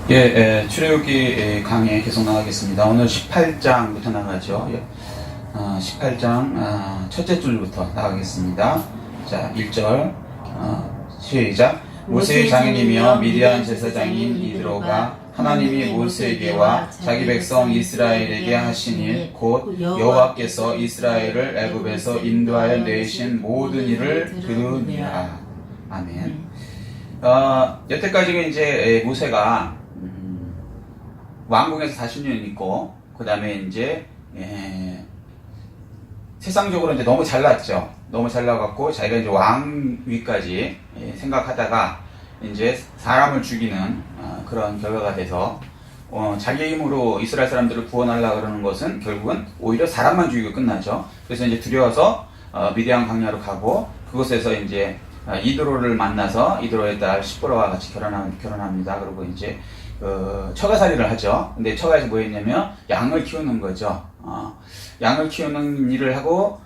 출애굽기 강의 계속 나가겠습니다. 오늘 18장부터 나가죠. 18장 첫째 줄부터 나가겠습니다. 자, 1절 시작. 모세의 장인이며 미디안 제사장인 이드로가 하나님이 모세에게와 자기 백성 이스라엘에게 하신 일 곧 여호와께서 이스라엘을 애굽에서 인도하여 내신 모든 일을 들으니라. 아멘. 여태까지는 이제 모세가 왕궁에서 40년 있고, 그 다음에 이제 세상적으로 이제 너무 잘났죠. 너무 잘나갖고 자기가 이제 왕위까지 생각하다가 이제 사람을 죽이는 그런 결과가 돼서 자기 힘으로 이스라엘 사람들을 구원하려고 그러는 것은 결국은 오히려 사람만 죽이고 끝나죠. 그래서 이제 두려워서 미디안 광야로 가고, 그곳에서 이제 이드로를 만나서 이드로의 딸 시보라와 같이 결혼합니다. 그리고 이제 처가살이를 하죠. 근데 처가에서 뭐 했냐면 양을 키우는 거죠. 양을 키우는 일을 하고,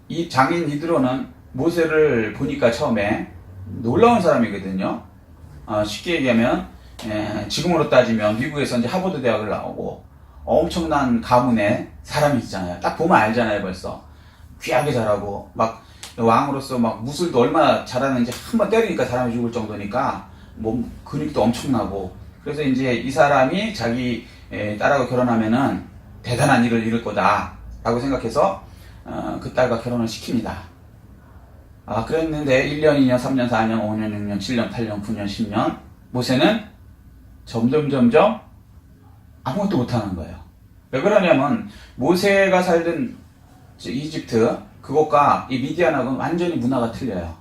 이 장인 이드로는 모세를 보니까 처음에 놀라운 사람이거든요. 쉽게 얘기하면 지금으로 따지면 미국에서 이제 하버드 대학을 나오고 엄청난 가문의 사람이 있잖아요. 딱 보면 알잖아요. 벌써 귀하게 잘하고 막 왕으로서 막 무술도 얼마나 잘하는지 한번 때리니까 사람이 죽을 정도니까 몸 근육도 엄청나고, 그래서 이제 이 사람이 자기 딸하고 결혼하면은 대단한 일을 이룰 거다 라고 생각해서 그 딸과 결혼을 시킵니다. 그랬는데 1년, 2년, 3년, 4년, 5년, 6년, 7년, 8년, 9년, 10년 모세는 점점 아무것도 못하는 거예요. 왜 그러냐면 모세가 살던 이집트 그것과 이 미디안하고는 완전히 문화가 틀려요.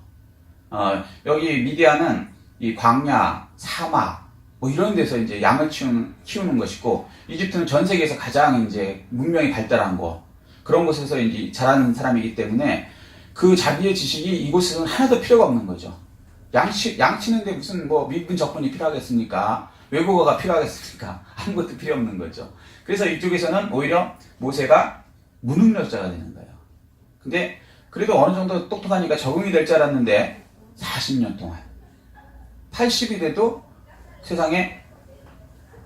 여기 미디안은 이 광야, 사막 뭐 이런 데서 이제 양을 키우는 것이고, 이집트는 전 세계에서 가장 이제 문명이 발달한 곳, 그런 곳에서 이제 자라는 사람이기 때문에 그 자기의 지식이 이곳에서는 하나도 필요가 없는 거죠. 양치는데 무슨 뭐 미분 적분이 필요하겠습니까? 외국어가 필요하겠습니까? 아무것도 필요 없는 거죠. 그래서 이쪽에서는 오히려 모세가 무능력자가 되는 거예요. 근데 그래도 어느 정도 똑똑하니까 적응이 될 줄 알았는데 40년 동안 80이 돼도 세상에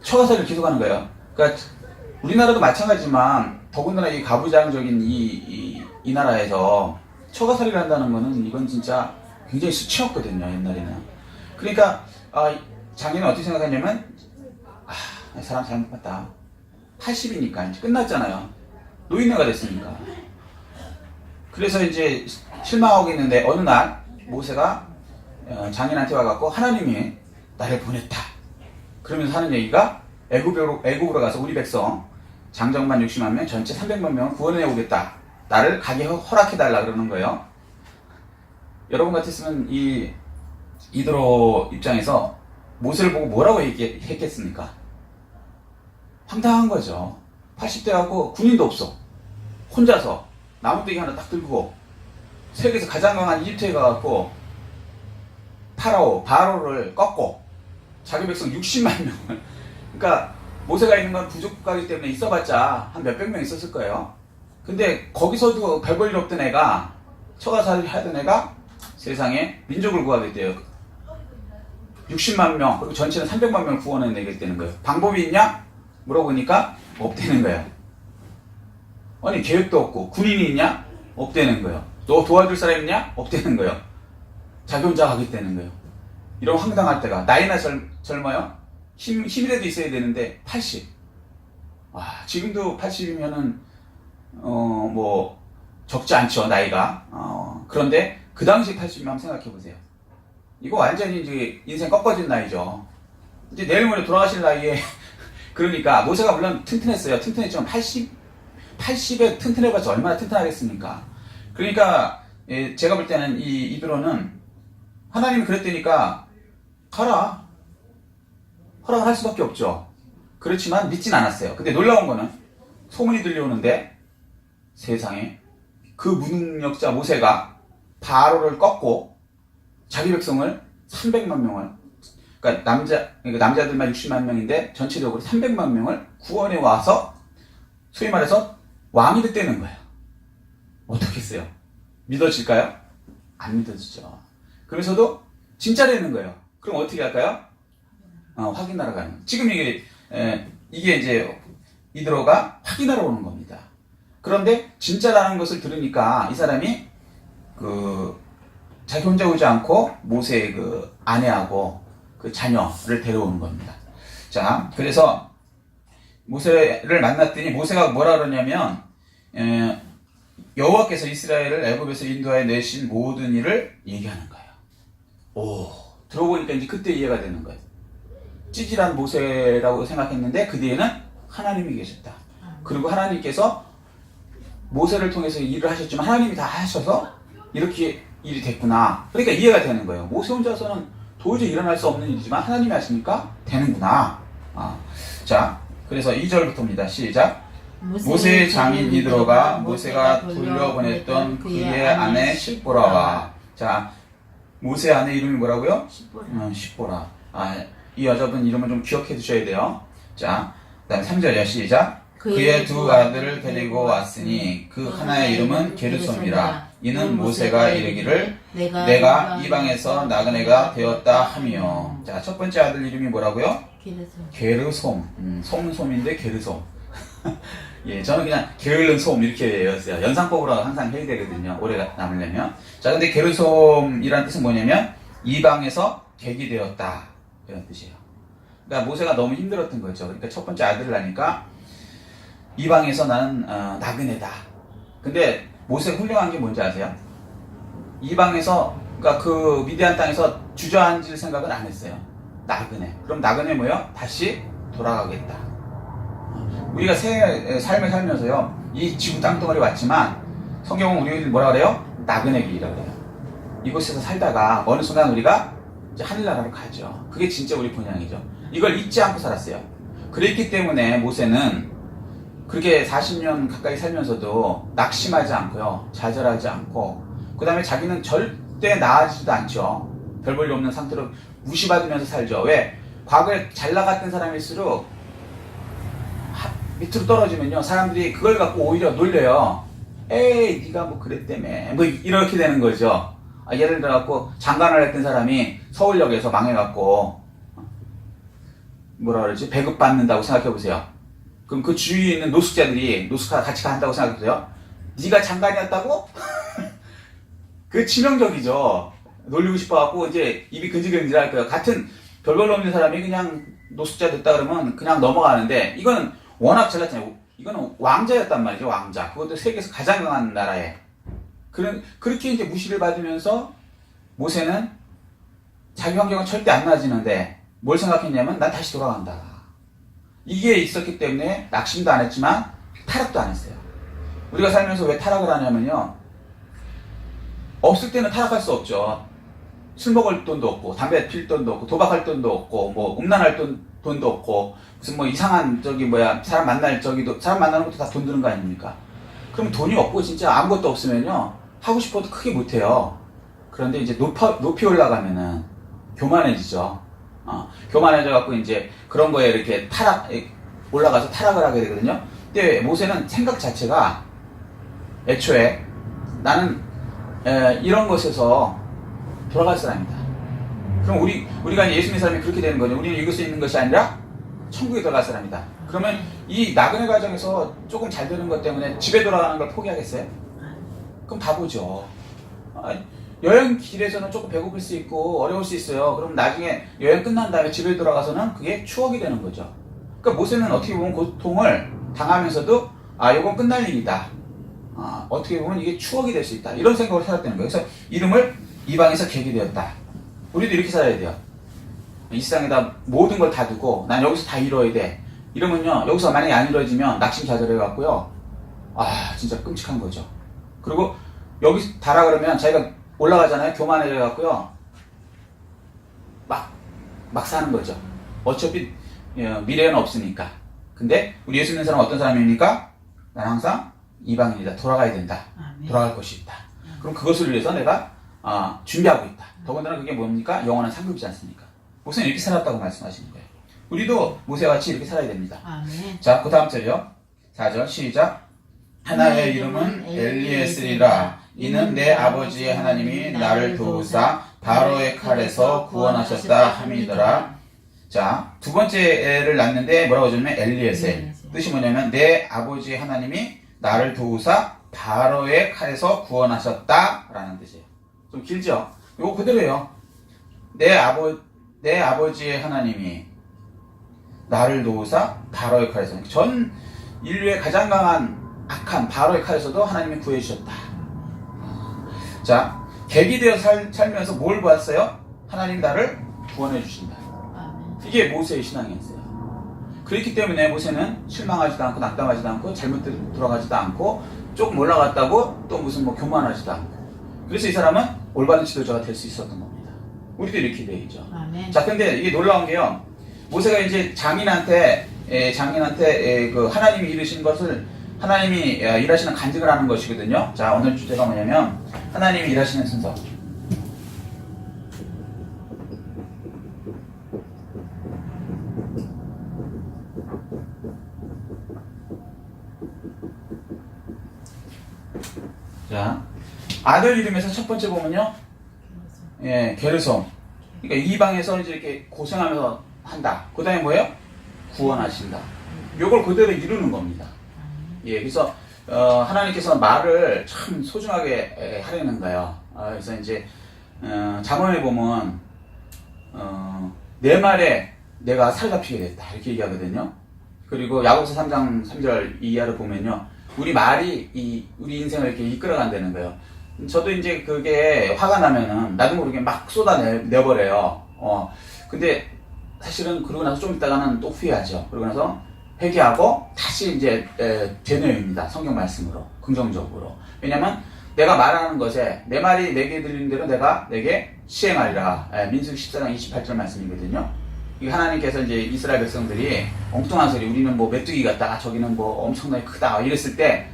처가살이를 계속하는 거예요. 그러니까 우리나라도 마찬가지지만 더군다나 이 가부장적인 이 나라에서 처가살이를 한다는 거는 이건 진짜 굉장히 수치였거든요, 옛날에는. 그러니까 장인은 어떻게 생각했냐면 사람 잘못 봤다. 80이니까 이제 끝났잖아요. 노인네가 됐으니까. 그래서 이제 실망하고 있는데 어느 날 모세가 장인한테 와갖고 하나님이 나를 보냈다. 그러면서 하는 얘기가 애굽으로 가서 우리 백성 장정만 60만 명, 전체 300만 명을 구원해 오겠다. 나를 가게 허락해달라 그러는 거예요. 여러분 같았으면 이 이드로 입장에서 모세를 보고 뭐라고 했겠습니까? 황당한 거죠. 80대 하고 군인도 없어. 혼자서 나무떼기 하나 딱 들고 세계에서 가장 강한 이집트에 가갖고 바로를 꺾고 자기 백성 60만 명을, 그러니까 모세가 있는 건 부족하기 때문에 있어봤자 한 몇백 명 있었을 거예요. 근데 거기서도 별 볼 일 없던 애가, 처가살이 하던 애가 세상에 민족을 구하겠대요. 60만 명, 그리고 전체는 300만 명을 구원해내겠다는 거예요. 방법이 있냐? 물어보니까 없다는 거예요. 아니 계획도 없고, 군인이 있냐? 없다는 거예요. 너 도와줄 사람 있냐? 없다는 거예요. 자기 혼자 하겠다는 거예요. 이런 황당할 때가, 나이나 젊어요? 힘이라도 있어야 되는데 80. 지금도 80이면은 뭐 적지 않죠, 나이가. 그런데 그 당시 80이면 한번 생각해 보세요. 이거 완전히 이제 인생 꺾어진 나이죠. 이제 내일 모레 돌아가실 나이에 그러니까 모세가 물론 튼튼했어요. 튼튼했지만 80에 튼튼해봤자 얼마나 튼튼하겠습니까? 그러니까 제가 볼 때는 이 이드로는 하나님이 그랬다니까 가라, 허락을 할 수밖에 없죠. 그렇지만 믿진 않았어요. 근데 놀라운 거는 소문이 들려오는데 세상에 그 무능력자 모세가 바로를 꺾고 자기 백성을 300만 명을, 그러니까 남자들만 60만 명인데 전체적으로 300만 명을 구원해 와서 소위 말해서 왕이 됐다는 거예요. 어떻겠어요? 믿어질까요? 안 믿어지죠. 그러면서도 진짜라는 거예요. 그럼 어떻게 할까요? 확인하러 가는. 지금 이게 이제 이드로가 확인하러 오는 겁니다. 그런데 진짜라는 것을 들으니까 이 사람이 자기 혼자 오지 않고 모세의 그 아내하고 그 자녀를 데려오는 겁니다. 자, 그래서 모세를 만났더니 모세가 뭐라 그러냐면 여호와께서 이스라엘을 애굽에서 인도하여 내신 모든 일을 얘기하는 거예요. 오, 들어보니까 이제 그때 이해가 되는 거예요. 찌질한 모세라고 생각했는데 그 뒤에는 하나님이 계셨다. 그리고 하나님께서 모세를 통해서 일을 하셨지만 하나님이 다 하셔서 이렇게 일이 됐구나. 그러니까 이해가 되는 거예요. 모세 혼자서는 도저히 일어날 수 없는 일이지만 하나님이 하시니까 되는구나. 자, 그래서 2절부터입니다. 시작. 모세의 장인 이드로가 모세가 돌려보냈던 그의 아내 십보라와. 자, 모세의 아내 이름이 뭐라고요? 십보라. 이 여자분 이름을 좀 기억해 두셔야 돼요. 자, 그 다음에 3절이요. 시작. 그의 두 아들을 데리고 왔으니 그 하나의 이름은 게르솜이라. 이는 모세가 이르기를 내가 이방에서 나그네가 되었다 하며. 자, 첫 번째 아들 이름이 뭐라고요? 게르솜. 솜인데 게르솜. 예, 저는 그냥 게을른 솜 이렇게 외웠어요. 연상법으로 항상 해야 되거든요. 오래 남으려면. 자, 근데 게르솜이라는 뜻은 뭐냐면 이방에서 객이 되었다 이런 뜻이에요. 그러니까 모세가 너무 힘들었던 거죠. 그러니까 첫 번째 아들을 낳으니까 이방에서 나는 나그네다. 근데 모세가 훌륭한 게 뭔지 아세요? 이방에서 그러니까 그 미디안 땅에서 주저앉을 생각은 안 했어요. 나그네. 그럼 나그네 뭐예요? 다시 돌아가겠다. 우리가 새 삶을 살면서요, 이 지구 땅덩어리 왔지만 성경은 우리를 뭐라 그래요? 나그네 길이라고 그래요. 이곳에서 살다가 어느 순간 우리가 이제 하늘나라로 가죠. 그게 진짜 우리 본향이죠. 이걸 잊지 않고 살았어요. 그랬기 때문에 모세는 그렇게 40년 가까이 살면서도 낙심하지 않고요, 좌절하지 않고, 그 다음에 자기는 절대 나아지지도 않죠. 별 볼일 없는 상태로 무시받으면서 살죠. 왜? 과거에 잘 나갔던 사람일수록 밑으로 떨어지면요, 사람들이 그걸 갖고 오히려 놀려요. 에이, 네가 뭐 그랬다며, 뭐 이렇게 되는 거죠. 예를 들어갖고 장관을 했던 사람이 서울역에서 망해갖고 뭐라 그러지, 배급받는다고 생각해보세요. 그럼 그 주위에 있는 노숙자들이 노숙하 같이 간다고 생각해보세요. 네가 장관이었다고? 그 치명적이죠. 놀리고 싶어갖고 이제 입이 근질근질할 거예요. 같은 별볼로 없는 사람이 그냥 노숙자 됐다 그러면 그냥 넘어가는데, 이거는 워낙 잘났잖아요. 이거는 왕자였단 말이죠. 왕자. 그것도 세계에서 가장 강한 나라에. 그렇게 이제 무시를 받으면서 모세는 자기 환경은 절대 안 나아지는데 뭘 생각했냐면, 난 다시 돌아간다. 이게 있었기 때문에 낙심도 안 했지만 타락도 안 했어요. 우리가 살면서 왜 타락을 하냐면요, 없을 때는 타락할 수 없죠. 술 먹을 돈도 없고, 담배 필 돈도 없고, 도박할 돈도 없고, 뭐 음란할 돈도 없고, 무슨 뭐 이상한 사람 만나는 것도 다 돈 드는 거 아닙니까? 그럼 돈이 없고 진짜 아무것도 없으면요, 하고 싶어도 크게 못해요. 그런데 이제 높이 올라가면은 교만해지죠. 교만해져갖고 이제 그런 거에 이렇게 올라가서 타락을 하게 되거든요. 근데 모세는 생각 자체가 애초에 나는 이런 것에서 돌아갈 사람이다. 그럼 우리가 이제 예수 믿는 사람이 그렇게 되는 거죠. 우리는 이것에 있는 것이 아니라 천국에 들어갈 사람이다. 그러면 이 나그네 과정에서 조금 잘 되는 것 때문에 집에 돌아가는 걸 포기하겠어요? 그럼 바보죠. 여행 길에서는 조금 배고플 수 있고 어려울 수 있어요. 그럼 나중에 여행 끝난 다음에 집에 돌아가서는 그게 추억이 되는 거죠. 그러니까 모세는 어떻게 보면 고통을 당하면서도 이건 끝날 일이다. 어떻게 보면 이게 추억이 될 수 있다. 이런 생각을 살았다는 거예요. 그래서 이름을 이방에서 객이 되었다. 우리도 이렇게 살아야 돼요. 이 세상에다 모든 걸 다 두고 난 여기서 다 이뤄야 돼. 이러면요, 여기서 만약에 안 이루어지면 낙심좌절해갖고요, 진짜 끔찍한 거죠. 그리고 여기 다라 그러면 자기가 올라가잖아요. 교만해져갖고요, 막 사는 거죠. 어차피 미래는 없으니까. 근데 우리 예수 믿는 사람은 어떤 사람입니까? 난 항상 이방인이다. 돌아가야 된다. 돌아갈 것이 있다. 그럼 그것을 위해서 내가 준비하고 있다. 더군다나 그게 뭡니까? 영원한 상급이지 않습니까? 모세는 이렇게 살았다고 말씀하시는 거예요. 우리도 모세같이 이렇게 살아야 됩니다. 아멘. 자, 그 다음 절이요. 4절 시작. 하나의 이름은 엘리에스리라. 이는 내 아버지의 하나님이 나를 도우사 바로의 칼에서 구원하셨다 함이더라. 자, 두 번째 애를 낳는데 뭐라고 하냐면 엘리에셀. 뜻이 뭐냐면 내 아버지 하나님이 나를 도우사 바로의 칼에서 구원하셨다 라는 뜻이에요. 좀 길죠? 이거 그대로예요. 내 아버지의 하나님이 나를 도우사 바로의 칼에서, 전 인류의 가장 강한 악한 바로의 칼에서도 하나님이 구해주셨다. 자, 객이 되어 살면서 뭘 보았어요? 하나님 나를 구원해 주신다. 이게 모세의 신앙이었어요. 그렇기 때문에 모세는 실망하지도 않고 낙담하지도 않고 잘못 돌아가지도 않고 조금 올라갔다고 또 무슨 교만하지도 않고, 그래서 이 사람은 올바른 지도자가 될 수 있었던 겁니다. 우리도 이렇게 되죠. 자, 근데 이게 놀라운 게요, 모세가 이제 장인한테 그 하나님이 이루신 것을, 하나님이 일하시는 간증을 하는 것이거든요. 자, 오늘 주제가 뭐냐면 하나님이 일하시는 순서. 자, 아들 이름에서 첫 번째 보면요, 게르솜. 그러니까 이방에서 이제 이렇게 고생하면서 한다. 그 다음에 뭐예요? 구원하신다. 요걸 그대로 이루는 겁니다. 그래서 하나님께서 말을 참 소중하게 하려는 거예요. 그래서 이제 잠언에 보면 내 말에 내가 살갑히게 됐다 이렇게 얘기하거든요. 그리고 야고보서 3장 3절 이하를 보면요, 우리 말이 우리 인생을 이렇게 이끌어간다는 거예요. 저도 이제 그게 화가 나면은 나도 모르게 막 쏟아내버려요. 근데 사실은 그러고 나서 좀 있다가는 또 후회하죠. 그러고 나서 회개하고 다시 이제 되뇌입니다. 성경 말씀으로 긍정적으로. 왜냐면 내가 말하는 것에 내 말이 내게 들리는 대로 내게 시행하리라. 민수기 14장 28절 말씀이거든요. 이 하나님께서 이제 이스라엘 백성들이 엉뚱한 소리, 우리는 뭐 메뚜기 같다, 저기는 뭐 엄청나게 크다 이랬을 때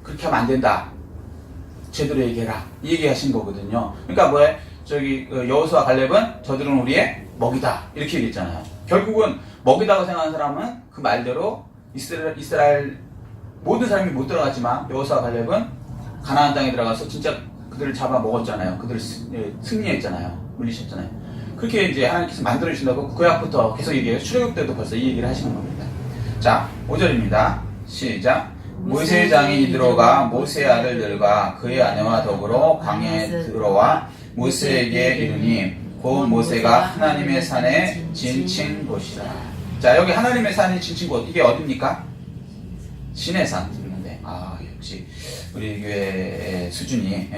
그렇게 하면 안 된다, 제대로 얘기해라 이 얘기하신 거거든요. 그러니까 여호수아 갈렙은 저들은 우리의 먹이다 이렇게 얘기했잖아요. 결국은 먹이다고 생각하는 사람은 그 말대로 이스라엘 모든 사람이 못 들어갔지만 여호수아 갈렙은 가나안 땅에 들어가서 진짜 그들을 잡아 먹었잖아요. 그들을 승리했잖아요. 물리셨잖아요. 그렇게 이제 하나님께서 만들어주신다고 구약부터 계속 얘기해요. 출애굽 때도 벌써 이 얘기를 하시는 겁니다. 자, 5절입니다. 시작. 모세의 장인이 들어가 모세의 아들들과 그의 아내와 더불어 광야에 들어와 모세에게 이르니 곧 모세가 하나님의 산에 진친 곳이라. 자, 여기 하나님의 산에 진친 곳, 이게 어딥니까? 시내산 있는데, 역시 우리 교회의 수준이,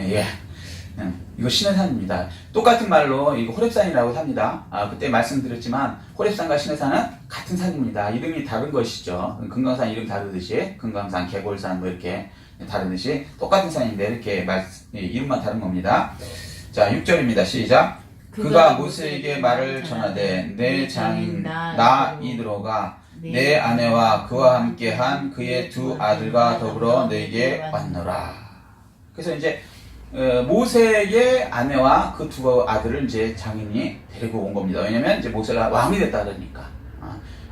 이거 시내산입니다. 똑같은 말로 이거 호렙산이라고 합니다. 그때 말씀드렸지만 호렙산과 시내산은 같은 산입니다. 이름이 다른 것이죠. 금강산 이름 다르듯이 금강산, 계골산 뭐 이렇게 다르듯이 똑같은 산인데 이렇게 이름만 다른 겁니다. 자, 6절입니다. 시작. 그가 모세에게 말을 전하되 내 장인 나 이드로가 내 아내와 그와 함께한 그의 두 아들과 더불어 내게 왔노라. 그래서 이제 모세의 아내와 그 두 아들을 이제 장인이 데리고 온 겁니다. 왜냐면 이제 모세가 왕이 됐다 그러니까.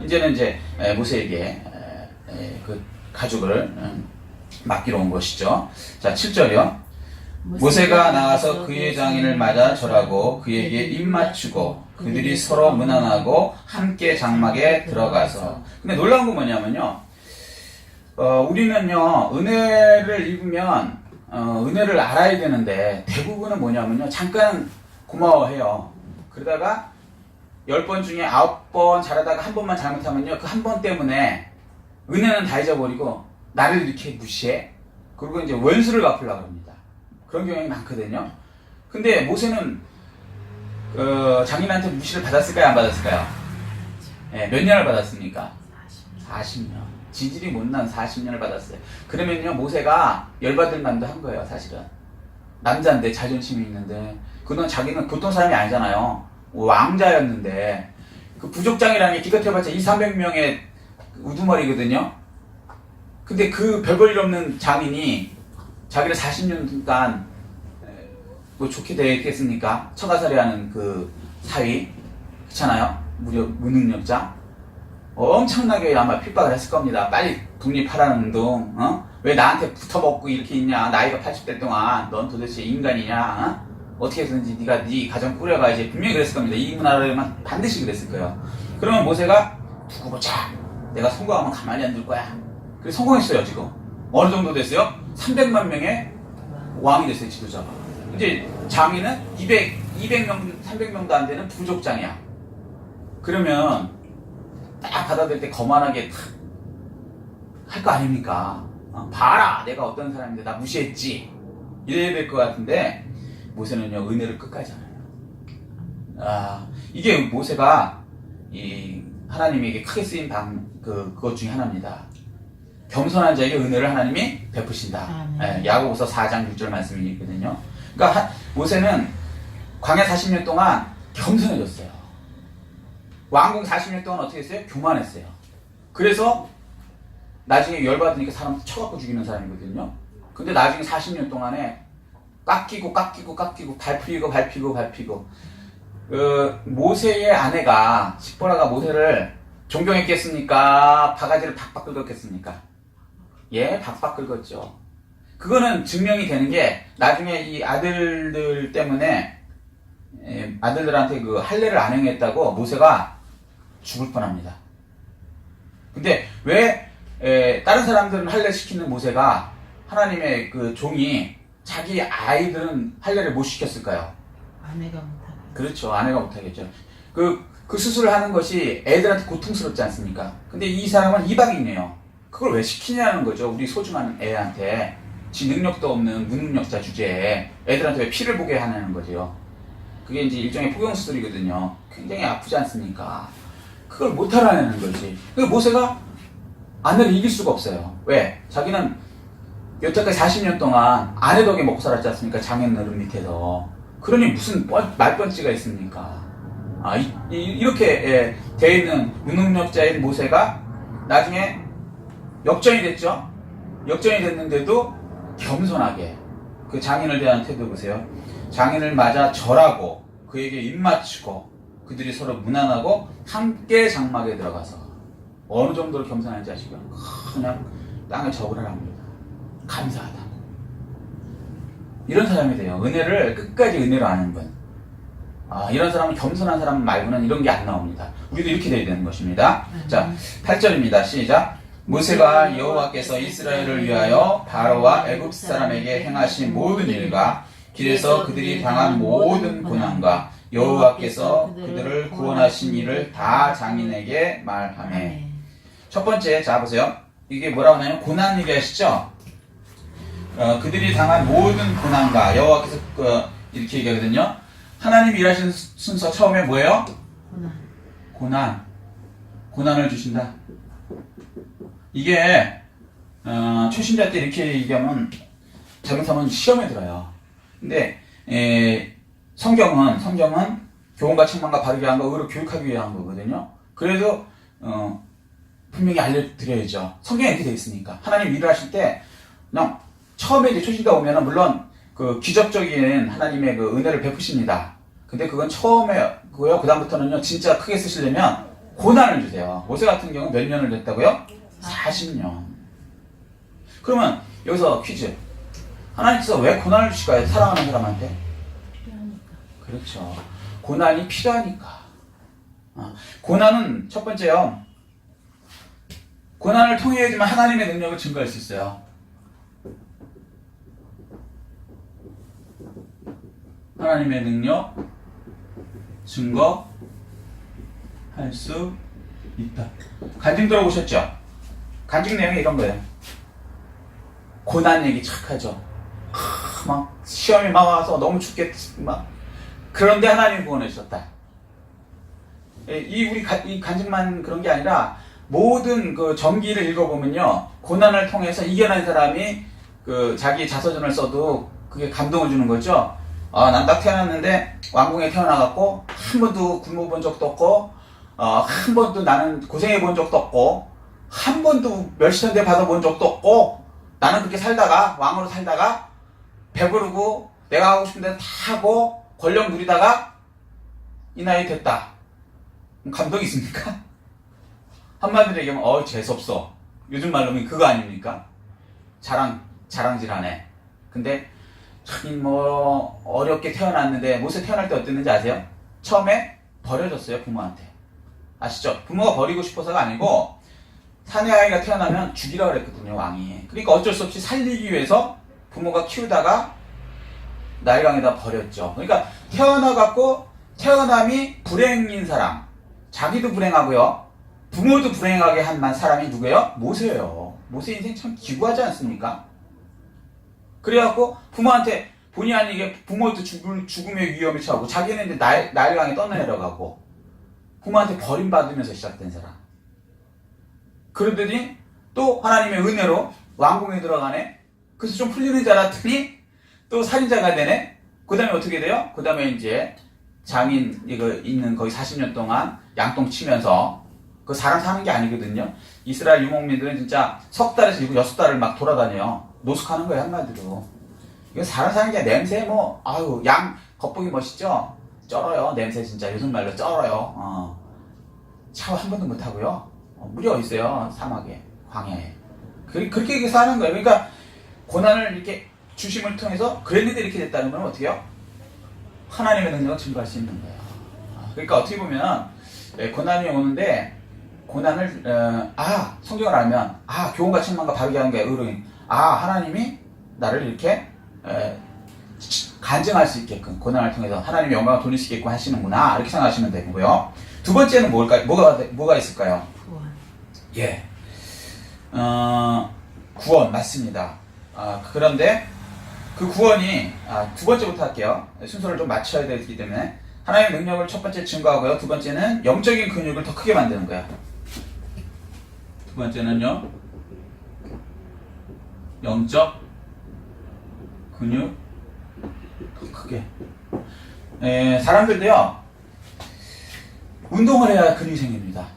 이제는 이제 모세에게 그 가족을 맡기러 온 것이죠. 자, 7절이요. 모세가 나가서 그의 장인을 맞아 절하고 그에게 입맞추고 그들이 서로 문안하고 함께 장막에 들어가서. 근데 놀라운 건 뭐냐면요, 우리는요 은혜를 입으면 은혜를 알아야 되는데 대부분은 뭐냐면요, 잠깐 고마워해요. 그러다가 10번 중에 9번 잘하다가 한 번만 잘못하면요, 그 한 번 때문에 은혜는 다 잊어버리고 나를 이렇게 무시해. 그리고 이제 원수를 갚으려고 합니다. 그런 경향이 많거든요. 근데 모세는 장인한테 무시를 받았을까요, 안 받았을까요? 몇 년을 받았습니까? 40년. 지질이 못난 40년을 받았어요. 그러면요, 모세가 열받을 만도 한 거예요, 사실은. 남자인데, 자존심이 있는데, 그건 자기는 보통 사람이 아니잖아요. 왕자였는데, 그 부족장이라는 게 기껏 해봤자 200~300명의 우두머리거든요. 근데 그 별볼일 없는 장인이 자기를 40년 동안 뭐 좋게 되겠습니까? 처가살이하는 그 사위, 그렇잖아요. 무능력자. 엄청나게 아마 핍박을 했을 겁니다. 빨리 독립하라는 운동, 왜 나한테 붙어먹고 이렇게 있냐? 나이가 80대 동안 넌 도대체 인간이냐? 어떻게 해서든지 네가 네 가정 꾸려가야지. 분명히 그랬을 겁니다. 이 문화로만 반드시 그랬을 거예요. 그러면 모세가 두고 보자. 내가 성공하면 가만히 안 둘 거야. 그래서 성공했어요. 지금 어느 정도 됐어요? 300만 명의 왕이 됐어요. 지도자가. 이제 장인은 200명, 300명도 안 되는 부족장이야. 그러면 딱 받아들일 때 거만하게 할 거 아닙니까? 봐라, 내가 어떤 사람인데 나 무시했지. 이래야 될 것 같은데 모세는요, 은혜를 끝까지 알아요. 이게 모세가 이 하나님에게 크게 쓰인 그것 중에 하나입니다. 겸손한 자에게 은혜를 하나님이 베푸신다. 야고보서 4장 6절 말씀이 있거든요. 그러니까 모세는 광야 40년 동안 겸손해졌어요. 왕궁 40년 동안 어떻게 했어요? 교만했어요. 그래서 나중에 열받으니까 사람 쳐갖고 죽이는 사람이거든요. 근데 나중에 40년 동안에 깎이고 밟히고 모세의 아내가 십보라가 모세를 존경했겠습니까? 바가지를 박박 긁었겠습니까? 예, 박박 긁었죠. 그거는 증명이 되는 게 나중에 이 아들들 때문에 아들들한테 그 할례를 안 행했다고 모세가 죽을 뻔합니다. 근데 왜 다른 사람들은 할례 시키는 모세가 하나님의 그 종이 자기 아이들은 할례를 못 시켰을까요? 아내가 못하게. 그렇죠. 아내가 못하겠죠. 그 수술을 하는 것이 애들한테 고통스럽지 않습니까? 근데 이 사람은 이방인이에요. 그걸 왜 시키냐는 거죠. 우리 소중한 애한테. 지 능력도 없는 무능력자 주제에 애들한테 왜 피를 보게 하냐는 거죠. 그게 이제 일종의 포경수술이거든요. 굉장히 아프지 않습니까? 그걸 못하라는 거지. 그 모세가 아내를 이길 수가 없어요. 왜? 자기는 여태까지 40년 동안 아내 덕에 먹고 살았지 않습니까? 장인 어른 밑에서. 그러니 무슨 말번지가 있습니까? 이렇게 돼 있는 무능력자인 모세가 나중에 역전이 됐죠? 역전이 됐는데도 겸손하게 그 장인을 대한 태도 보세요. 장인을 맞아 절하고 그에게 입맞추고 그들이 서로 무난하고 함께 장막에 들어가서 어느 정도로 겸손한지 아시고요. 그냥 땅에 접을 합니다. 감사하다. 이런 사람이 돼요. 은혜를 끝까지 은혜로 아는 분. 이런 사람은 겸손한 사람 말고는 이런 게 안 나옵니다. 우리도 이렇게 돼야 되는 것입니다. 자, 8절입니다. 시작. 모세가 여호와께서 이스라엘을 위하여 바로와 애굽 사람에게 행하신 모든 일과 길에서 그들이 당한 모든 고난과 여호와께서 그들을 구원하신 일을 다 장인에게 말하매. 첫 번째, 자 보세요. 이게 뭐라고 하냐면 고난 얘기하시죠? 그들이 당한 모든 고난과 여호와께서 이렇게 얘기하거든요. 하나님 일하시는 순서 처음에 뭐예요? 고난을 주신다. 이게 초신자 때 이렇게 얘기하면 잘못하면 시험에 들어요. 근데 성경은 교훈과 책망과 바르게 한 거, 의로 교육하기 위한 거거든요. 그래도 분명히 알려드려야죠. 성경에 이렇게 돼 있으니까. 하나님 일을 하실 때 그냥 처음에 이제 초신자 오면은 물론 그 기적적인 하나님의 그 은혜를 베푸십니다. 근데 그건 처음에고요. 그다음부터는요, 진짜 크게 쓰시려면 고난을 주세요. 모세 같은 경우 몇 년을 됐다고요? 40년. 그러면 여기서 퀴즈. 하나님께서 왜 고난을 주실까요? 사랑하는 사람한테? 필요하니까. 그렇죠. 고난이 필요하니까. 고난은 첫 번째요. 고난을 통해야지만 하나님의 능력을 증거할 수 있어요. 하나님의 능력 증거할 수 있다. 간증 들어보셨죠? 간증 내용이 이런 거예요. 고난 얘기 착하죠. 막 시험이 막 와서 너무 죽겠지 막. 그런데 하나님이 구원해 주셨다. 우리 간증만 그런 게 아니라 모든 그 전기를 읽어보면요, 고난을 통해서 이겨낸 사람이 그 자기 자서전을 써도 그게 감동을 주는 거죠. 난 딱 태어났는데 왕궁에 태어나갖고 한 번도 굶어 본 적도 없고 한 번도 나는 고생해 본 적도 없고 한 번도 멸시전대 받아본 적도 없고 나는 그렇게 살다가 왕으로 살다가 배부르고 내가 하고 싶은 데는 다 하고 권력 누리다가 이 나이 됐다. 감동이 있습니까? 한마디로 얘기하면 재수없어. 요즘 말로는 그거 아닙니까? 자랑질하네. 근데 참 뭐 어렵게 태어났는데 모세 태어날 때 어땠는지 아세요? 처음에 버려졌어요, 부모한테. 아시죠? 부모가 버리고 싶어서가 아니고 사내 아이가 태어나면 죽이라 그랬거든요, 왕이. 그러니까 어쩔 수 없이 살리기 위해서 부모가 키우다가 나일강에다 버렸죠. 그러니까 태어남이 불행인 사람, 자기도 불행하고요, 부모도 불행하게 한 사람이 누구예요? 모세예요. 모세 인생 참 기구하지 않습니까? 그래갖고 부모한테 본의 아니게 부모도 죽음의 위험에 처하고 자기는 이제 나일강에 떠내려가고 부모한테 버림받으면서 시작된 사람. 그러더니 또 하나님의 은혜로 왕궁에 들어가네. 그래서 좀 풀리는 줄 알았더니 또 살인자가 되네. 그 다음에 어떻게 돼요? 그 다음에 이제 장인 이거 있는 거의 40년 동안 양똥 치면서 그 사람 사는 게 아니거든요. 이스라엘 유목민들은 진짜 석 달에서 6달을 막 돌아다녀요. 노숙하는 거예요, 한마디로. 이거 사람 사는 게 냄새 뭐 아유 양 겉보기 멋있죠? 쩔어요. 냄새 진짜 요즘 말로 쩔어요. 샤워 한 번도 못 하고요. 물이 어딨어요, 사막에, 광야에. 그렇게 사는 거예요. 그러니까 고난을 이렇게 주심을 통해서 그랬는데 이렇게 됐다는 건 어떻게 해요? 하나님의 능력을 증거할 수 있는 거예요. 그러니까 어떻게 보면 고난이 오는데 고난을 성경을 알면 교훈과 책망과 바르게 하는 게 의로인 하나님이 나를 이렇게 간증할 수 있게끔 고난을 통해서 하나님의 영광을 돌리시게끔 하시는구나 이렇게 생각하시면 되고요. 두 번째는 뭐가 있을까요? 구원. 예, 구원 맞습니다. 그런데 그 구원이 두 번째부터 할게요. 순서를 좀 맞춰야 되기 때문에 하나님의 능력을 첫 번째 증거하고요. 두 번째는 영적인 근육을 더 크게 만드는 거야. 두 번째는요, 영적 근육 더 크게. 사람들도요 운동을 해야 근육이 생깁니다.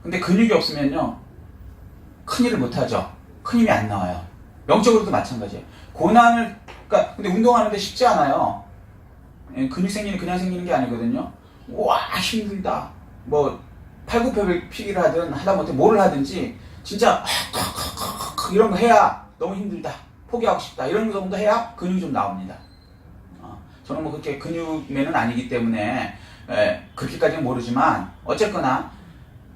근데 근육이 없으면요 큰 일을 못하죠. 큰 힘이 안 나와요. 영적으로도 마찬가지예요. 근데 운동하는데 쉽지 않아요. 근육 생기는 그냥 생기는 게 아니거든요. 와 힘들다. 뭐 팔굽혀펴기를 하든 하다못해 뭐를 하든지 진짜 이런 거 해야 너무 힘들다. 포기하고 싶다. 이런 거 정도 해야 근육이 좀 나옵니다. 저는 뭐 그렇게 근육맨은 아니기 때문에 그렇게까지는 모르지만 어쨌거나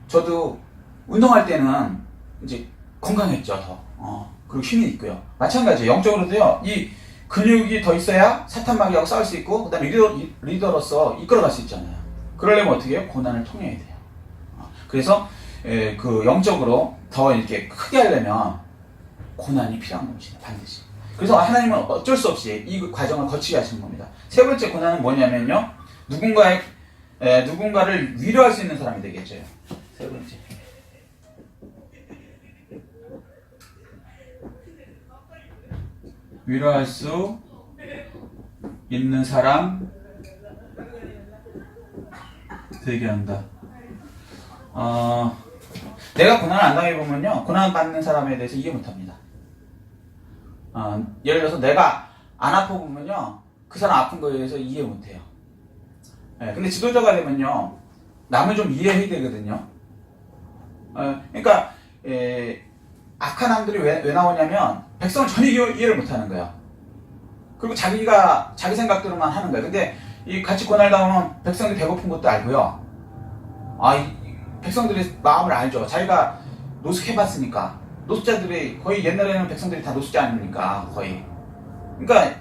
저도 운동할 때는 이제 건강했죠. 더. 그리고 힘이 있고요. 마찬가지예요. 영적으로도요. 이 근육이 더 있어야 사탄마귀하고 싸울 수 있고 그 다음에 리더로서 이끌어갈 수 있잖아요. 그러려면 어떻게 해요? 고난을 통해야 돼요. 그래서 그 영적으로 더 이렇게 크게 하려면 고난이 필요한 것이다. 반드시. 그래서 하나님은 어쩔 수 없이 이 과정을 거치게 하시는 겁니다. 세 번째 고난은 뭐냐면요. 누군가를 위로할 수 있는 사람이 되겠죠. 세 번째. 위로할 수 있는 사람 되게 한다. 내가 고난을 안 당해보면요, 고난 받는 사람에 대해서 이해 못합니다. 예를 들어서 내가 안 아파보면요, 그 사람 아픈 거에 대해서 이해 못해요. 근데 지도자가 되면요, 남을 좀 이해해야 되거든요. 그러니까 악한 남들이 왜 나오냐면 백성을 전혀 이해를 못하는 거예요. 그리고 자기 생각대로만 하는 거예요. 근데 이 같이 고난을 당하면 백성들이 배고픈 것도 알고요. 백성들의 마음을 알죠. 자기가 노숙해봤으니까. 노숙자들이 거의 옛날에는 백성들이 다 노숙자 아닙니까? 거의. 그러니까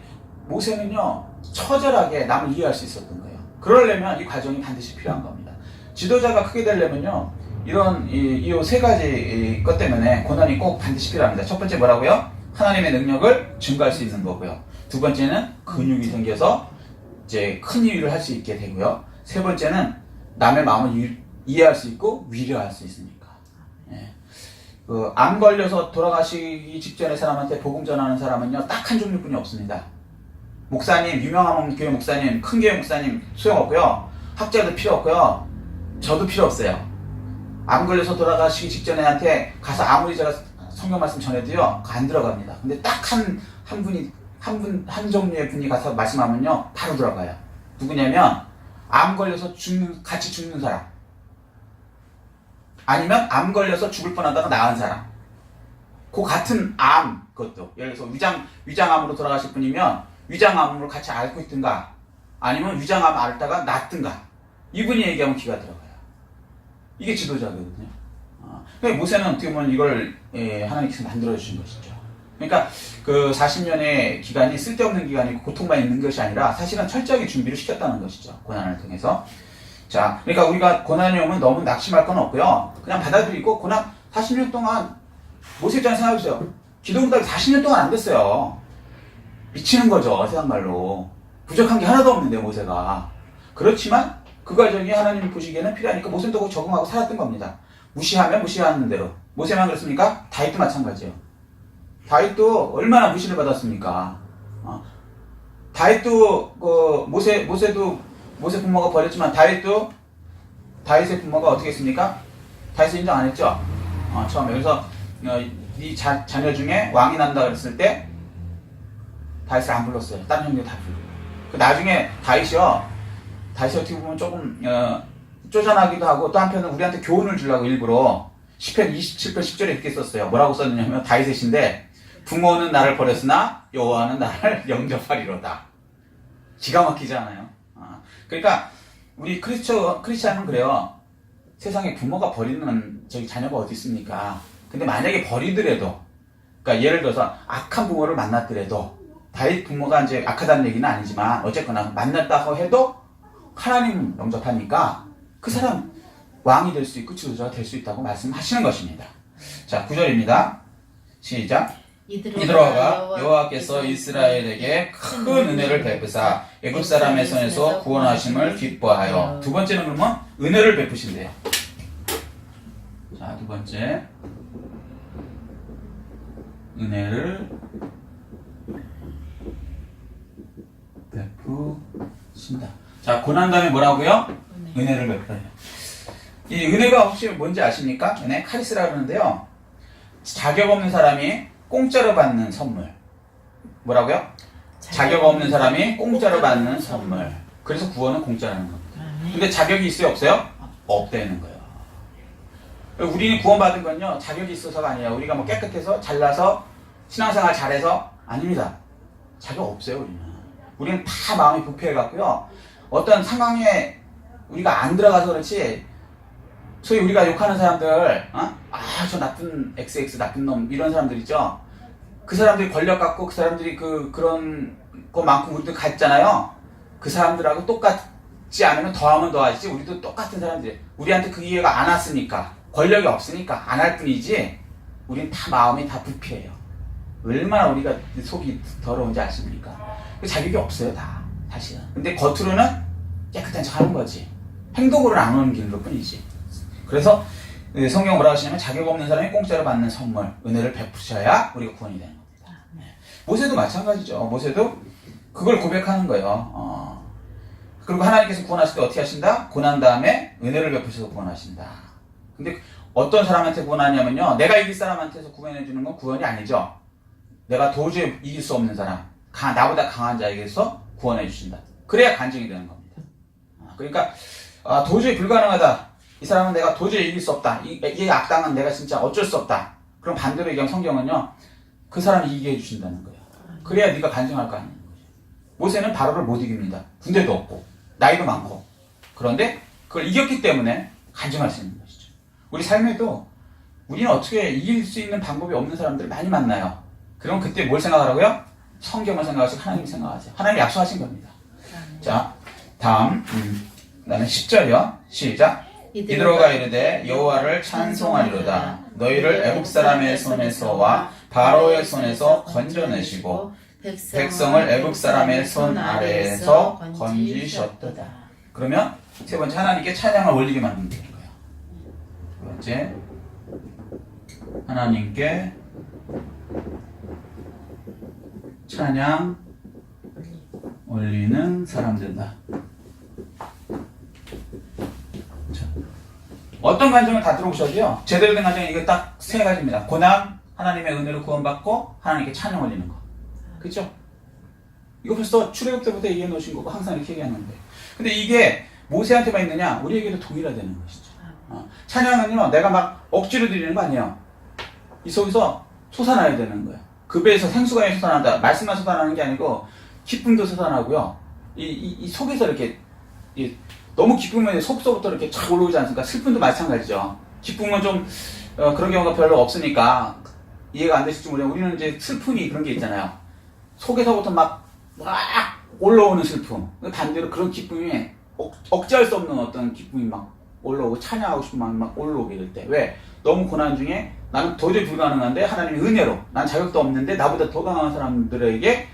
모세는요 처절하게 남을 이해할 수 있었던 거예요. 그러려면 이 과정이 반드시 필요한 겁니다. 지도자가 크게 되려면요 이런 이 세 가지 것 때문에 고난이 꼭 반드시 필요합니다. 첫 번째 뭐라고요? 하나님의 능력을 증거할 수 있는 거고요. 두 번째는 근육이 생겨서 이제 큰 일을 할 수 있게 되고요. 세 번째는 남의 마음을 이해할 수 있고 위로할 수 있으니까. 암 걸려서 돌아가시기 직전의 사람한테 복음 전하는 사람은요 딱 한 종류뿐이 없습니다. 목사님, 유명한 교회 목사님, 큰 교회 목사님 소용없고요. 학자도 필요 없고요. 저도 필요 없어요. 암 걸려서 돌아가시기 직전에한테 가서 아무리 제가 성경 말씀 전해도요 안 들어갑니다. 근데 딱 한 종류의 분이 가서 말씀하면요 바로 들어가요. 누구냐면 암 걸려서 같이 죽는 사람, 아니면 암 걸려서 죽을 뻔하다가 나은 사람. 그 같은 암, 그것도 예를 들어서 위장암으로 돌아가실 분이면 위장암으로 같이 앓고 있든가 아니면 위장암 앓다가 낫든가 이분이 얘기하면 기가 들어가요. 이게 지도자거든요. 그러니까 모세는 어떻게 보면 이걸 하나님께서 만들어주신 것이죠. 그러니까 그 40년의 기간이 쓸데없는 기간이고 고통만 있는 것이 아니라 사실은 철저하게 준비를 시켰다는 것이죠. 고난을 통해서. 자, 그러니까 우리가 고난이 오면 너무 낙심할 건 없고요. 그냥 받아들이고 고난 40년 동안 모세 입장에서 생각해보세요. 기도응답이 40년 동안 안 됐어요. 미치는 거죠. 세상말로. 부족한 게 하나도 없는데 모세가. 그렇지만 그 과정이 하나님이 보시기에는 필요하니까 모세는 또 적응하고 살았던 겁니다. 무시하면 무시하는 대로. 모세만 그렇습니까? 다윗도 마찬가지예요. 다윗도 얼마나 무시를 받았습니까? 다윗도 모세 부모가 버렸지만 다윗의 부모가 어떻게 했습니까? 다윗을 인정 안 했죠? 처음에. 그래서 이 자녀 중에 왕이 난다 그랬을 때 다윗을 안 불렀어요. 다른 형들 다 부르고. 나중에 다윗이 어떻게 보면 조금 쪼잔하기도 하고 또 한편은 우리한테 교훈을 주려고 일부러 시편 27편 10절에 이렇게 썼어요. 뭐라고 썼느냐면 다윗의 시인데 부모는 나를 버렸으나 여호와는 나를 영접하리로다. 기가 막히지 않아요? 그러니까 우리 크리스찬은 그래요. 세상에 부모가 버리는 자녀가 어디 있습니까? 근데 만약에 버리더라도, 그러니까 예를 들어서 악한 부모를 만났더라도 다윗 부모가 이제 악하다는 얘기는 아니지만 어쨌거나 만났다고 해도 하나님 영접하니까 그 사람 왕이 될 수 있고 지도자가 될 수 있다고 말씀하시는 것입니다. 자, 9절입니다. 시작. 이드로아가 여호와께서 이스라엘에게 큰 은혜를 베푸사 애굽 사람의 손에서 구원하심을 기뻐하여. 두 번째는 그러면 은혜를 베푸신대요. 자, 두 번째 은혜를 베푸신다. 자, 고난 다음에 뭐라고요? 은혜를 베풀어요. 이 은혜가 혹시 뭔지 아십니까? 은혜 카리스라 그러는데요. 자격 없는 사람이 공짜로 받는 선물. 뭐라고요? 자격 없는 사람이 공짜로 받는 선물. 그래서 구원은 공짜라는 겁니다. 근데 자격이 있어요? 없어요? 없다는 거예요. 우리는 구원받은 건요, 자격이 있어서가 아니에요. 우리가 뭐 깨끗해서, 잘나서, 신앙생활 잘해서, 아닙니다. 자격 없어요, 우리는. 우리는 다 마음이 부패해갖고요, 어떤 상황에 우리가 안 들어가서 그렇지, 소위 우리가 욕하는 사람들, 저 나쁜 XX 나쁜 놈 이런 사람들 있죠. 그 사람들이 권력 갖고 그 사람들이 그런 것만큼 우리도 같잖아요. 그 사람들하고 똑같지 않으면 더하면 더하지. 우리도 똑같은 사람들. 우리한테 그 이해가 안 왔으니까, 권력이 없으니까 안 할 뿐이지. 우리는 다 마음이 다 부패해요. 얼마나 우리가 속이 더러운지 아십니까? 자격이 없어요, 다 사실은. 근데 겉으로는 깨끗한 척하는 거지. 행동으로는 안 오는 길로 뿐이지. 그래서 성경 뭐라고 하시냐면 자격 없는 사람이 공짜로 받는 선물, 은혜를 베푸셔야 우리가 구원이 되는 겁니다. 모세도 마찬가지죠. 모세도 그걸 고백하는 거예요. 그리고 하나님께서 구원하실 때 어떻게 하신다? 고난 다음에 은혜를 베푸셔서 구원하신다. 근데 어떤 사람한테 구원하냐면요, 내가 이길 사람한테서 구원해 주는 건 구원이 아니죠. 내가 도저히 이길 수 없는 사람, 나보다 강한 자에게서 구원해 주신다. 그래야 간증이 되는 겁니다. 그러니까 도저히 불가능하다. 이 사람은 내가 도저히 이길 수 없다. 이 악당은 내가 진짜 어쩔 수 없다. 그럼 반대로 얘기하면 성경은요, 그 사람이 이기게 해주신다는 거예요. 그래야 네가 간증할 거 아니에요. 모세는 바로를 못 이깁니다. 군대도 없고 나이도 많고. 그런데 그걸 이겼기 때문에 간증할 수 있는 것이죠. 우리 삶에도 우리는 어떻게 이길 수 있는 방법이 없는 사람들을 많이 만나요. 그럼 그때 뭘 생각하라고요? 성경을 생각하시고 하나님 생각하세요. 하나님 약속하신 겁니다. 자, 다음 그다음에 10절이요. 시작. 이드로가 이르되 여호와를 찬송하리로다. 너희를 애굽 사람의 손에서와 바로의 손에서 건져내시고 백성을 애굽 사람의 손 아래에서 건지셨도다. 그러면 세 번째, 하나님께 찬양을 올리게 만드는 거예요. 두 번째, 하나님께 찬양 올리는 사람들다. 어떤 간증을 다 들어보셔도요, 제대로 된 간증은 이거 딱 세 가지입니다. 고난, 하나님의 은혜로 구원받고 하나님께 찬양 올리는 거. 그렇죠? 이거 벌써 출애굽 때부터 얘기해 놓으신 거고 항상 이렇게 얘기하는데, 근데 이게 모세한테만 있느냐? 우리에게도 동일하다는 것이죠. 찬양은요, 내가 막 억지로 드리는 거 아니에요. 이 속에서 솟아나야 되는 거예요. 그 배에서 생수가 솟아난다. 말씀만 솟아나는 게 아니고 기쁨도 솟아나고요. 이 속에서 이렇게 너무 기쁘면 속서부터 이렇게 쫙 올라오지 않습니까? 슬픔도 마찬가지죠. 기쁨은 좀 그런 경우가 별로 없으니까 이해가 안 되실지 모르겠는데 우리는 이제 슬픔이 그런 게 있잖아요. 속에서부터 막 올라오는 슬픔. 반대로 그런 기쁨이 억제할 수 없는 어떤 기쁨이 막 올라오고 찬양하고 싶은 마음이 막 올라오게 될 때. 왜? 너무 고난 중에 나는 도저히 불가능한데 하나님의 은혜로 난 자격도 없는데 나보다 더 강한 사람들에게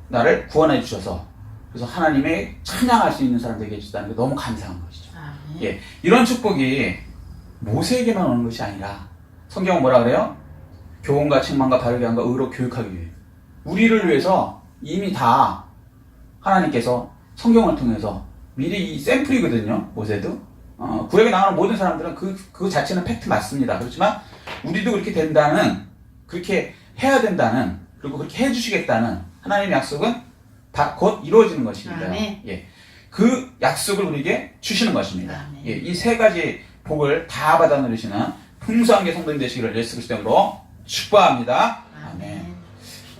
나를 구원해 주셔서 그래서 하나님의 찬양할 수 있는 사람 되게 해주셨다는 게 너무 감사한 것이죠. 아멘. 예, 이런 축복이 모세에게만 오는 것이 아니라 성경은 뭐라 그래요? 교훈과 책망과 바르게 함과 의로 교육하기 위해 우리를 위해서 이미 다 하나님께서 성경을 통해서 미리 이 샘플이거든요. 모세도 구약에 나오는 모든 사람들은 그 자체는 팩트 맞습니다. 그렇지만 우리도 그렇게 된다는 그렇게 해야 된다는 그리고 그렇게 해주시겠다는 하나님의 약속은 다 곧 이루어지는 것입니다. 아멘. 예, 그 약속을 우리에게 주시는 것입니다. 아멘. 예, 이 세 가지 복을 다 받아 누리시는 풍성한 게 성도님 되시기를 예수 그리스도 이름으로 축복합니다. 아멘.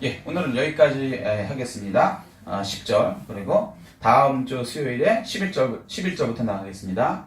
예, 오늘은 여기까지 하겠습니다. 10절 그리고 다음 주 수요일에 11절부터 나가겠습니다.